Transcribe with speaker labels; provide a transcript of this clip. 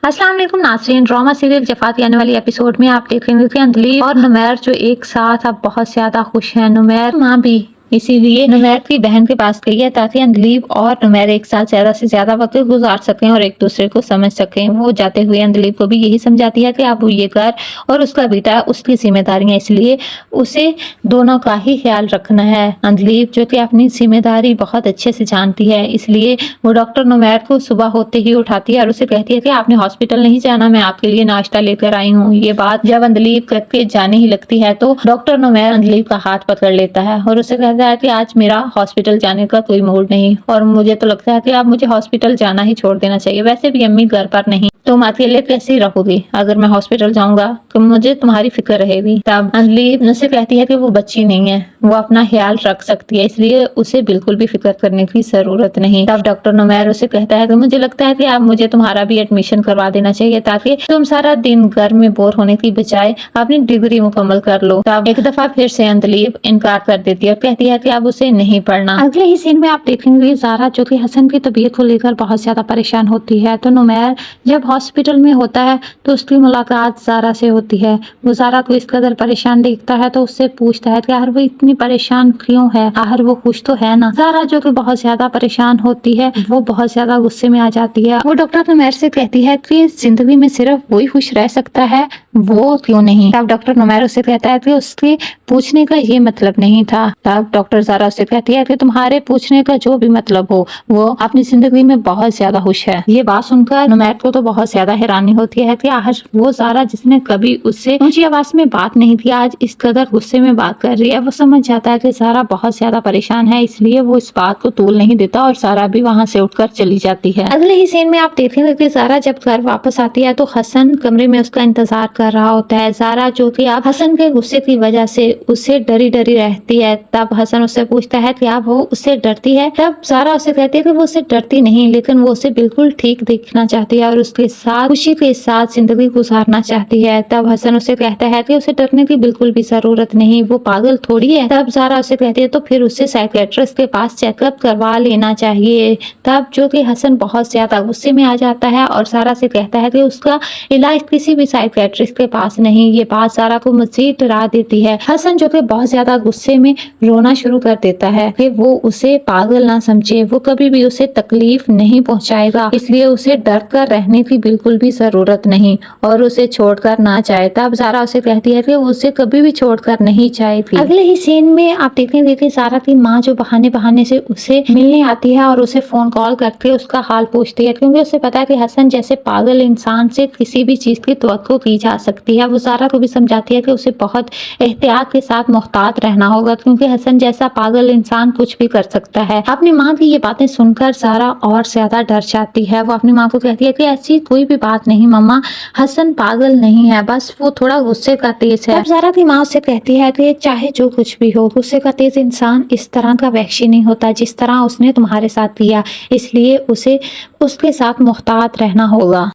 Speaker 1: अस्सलाम वालेकुम नाज़रीन। ड्रामा सीरियल जफ़ा की आने वाली एपिसोड में आप देख रहे थे अंजलि और नुमैर जो एक साथ अब बहुत ज्यादा खुश हैं। नुमैर माँ भी इसीलिए नुमैर की बहन के पास गई है ताकि अंजलीब और नुमैर एक साथ ज्यादा से ज्यादा वक्त गुजार सकें और एक दूसरे को समझ सकें। वो जाते हुए अंजलीब को भी यही समझाती है कि अब ये घर और उसका बेटा उसकी जिम्मेदारी है, इसलिए उसे दोनों का ही ख्याल रखना है। अंजलीब जो कि अपनी जिम्मेदारी बहुत अच्छे से जानती है, इसलिए वो डॉक्टर नुमैर को सुबह होते ही उठाती है और उसे कहती है कि आपने हॉस्पिटल नहीं जाना, मैं आपके लिए नाश्ता लेकर आई हूँ। ये बात जब अंजलीब करके जाने ही लगती है तो डॉक्टर नुमैर अंजलीब का हाथ पकड़ लेता है और उसे कहता है कि आज मेरा हॉस्पिटल जाने का कोई मूड नहीं और मुझे तो लगता है कि आप मुझे हॉस्पिटल जाना ही छोड़ देना चाहिए। वैसे भी अम्मी घर पर नहीं, तुम अकेले कैसे रहोगी? अगर मैं हॉस्पिटल जाऊंगा तो मुझे तुम्हारी फिक्र रहेगी। तब अंजलि मुझसे कहती है कि वो बच्ची नहीं है, वो अपना ख्याल रख सकती है, इसलिए उसे बिल्कुल भी फिक्र करने की जरूरत नहीं। तब डॉक्टर नुमैर उसे कहता है कि मुझे लगता है कि आप मुझे तुम्हारा भी एडमिशन करवा देना चाहिए ताकि तुम सारा दिन घर में बोर होने की बजाय अपनी डिग्री मुकम्मल कर लो। तब एक दफा फिर से अंजलि इनकार कर देती है और कहती है कि अब उसे नहीं पढ़ना। अगले ही सीन में आप देखेंगे ज़ारा जो कि हसन की तबीयत को लेकर बहुत ज्यादा परेशान होती है। तो नुमैर जब हॉस्पिटल में होता है तो उसकी मुलाकात ज़ारा से होती है। वो ज़ारा को इस कदर परेशान देखता है तो उससे पूछता है कि यार वो इतनी परेशान क्यों है, आखिर वो खुश तो है ना। ज़ारा जो कि बहुत ज्यादा परेशान होती है वो बहुत ज्यादा गुस्से में आ जाती है। वो डॉक्टर नुमैर से कहती है कि जिंदगी में सिर्फ वही खुश रह सकता है, वो क्यों नहीं। तब डॉक्टर नुमैर उससे कहता है कि उसके पूछने का ये मतलब नहीं था। तब डॉक्टर ज़ारा से कहती है कि तुम्हारे पूछने का जो भी मतलब हो, वो अपनी जिंदगी में बहुत ज्यादा खुश है। ये बात सुनकर नुमैर को तो बहुत ज्यादा हैरानी होती है कि आज वो ज़ारा जिसने कभी उससे ऊंची आवाज में बात नहीं की, आज इस कदर गुस्से में बात कर रही है। वो समझ जाता है कि ज़ारा बहुत ज्यादा परेशान है, इसलिए वो इस बात को तूल नहीं देता और ज़ारा भी वहाँ से उठकर चली जाती है। अगले ही सीन में आप देखेंगे कि ज़ारा जब घर वापस आती है तो हसन कमरे में उसका इंतजार कर रहा होता है। ज़ारा जो कि आप हसन के गुस्से की वजह से उससे डरी डरी रहती है। तब हसन उससे पूछता है कि आप वो उससे डरती है। तब ज़ारा उसे कहती है कि वो उससे डरती नहीं, लेकिन वो उसे बिल्कुल ठीक देखना चाहती है और उसके साथ खुशी के साथ जिंदगी गुजारना चाहती है। तब हसन उसे कहता है कि उसे डरने की बिल्कुल भी जरूरत नहीं, वो पागल थोड़ी है। तब ज़ारा उसे कहती है तो फिर उसे साइकियाट्रिस्ट के पास चेकअप करवा लेना चाहिए। तब जो कि हसन बहुत ज्यादा गुस्से में आ जाता है और ज़ारा से कहता है कि उसका इलाज किसी भी साइकियाट्रिस्ट के पास नहीं। ये बात ज़ारा को मजीद डरा देती है। हसन जो कि बहुत ज्यादा गुस्से में रोना शुरू कर देता है कि वो उसे पागल ना समझे, वो कभी भी उसे तकलीफ नहीं पहुंचाएगा, इसलिए उसे डर कर रहने की बिल्कुल भी जरूरत नहीं और उसे छोड़कर ना जाए। तब ज़ारा उसे कहती है कि वो उसे कभी भी छोड़कर नहीं जाएगी। अगले ही सीन में आप देखेंगे कि ज़ारा की माँ जो बहाने बहाने से उसे मिलने आती है और उसे फोन कॉल करके उसका हाल पूछती है, क्योंकि उसे पता है कि हसन जैसे पागल इंसान से किसी भी चीज की तवक्को की जा सकती है। वो ज़ारा को भी समझाती है कि उसे बहुत एहतियात के साथ मोहतात रहना होगा, क्योंकि हसन जैसा पागल इंसान कुछ भी कर सकता है। अपनी माँ की ये बातें सुनकर ज़ारा और ज्यादा डर जाती है। वो अपनी माँ को कहती है कि ऐसी कोई भी बात नहीं मम्मा, हसन पागल नहीं है, बस वो थोड़ा गुस्से का तेज है। अब ज़ारा की माँ उससे कहती है कि चाहे जो कुछ भी हो, गुस्से का तेज इंसान इस तरह का वहशी नहीं होता जिस तरह उसने तुम्हारे साथ किया, इसलिए उसे उसके साथ मोहतात रहना होगा।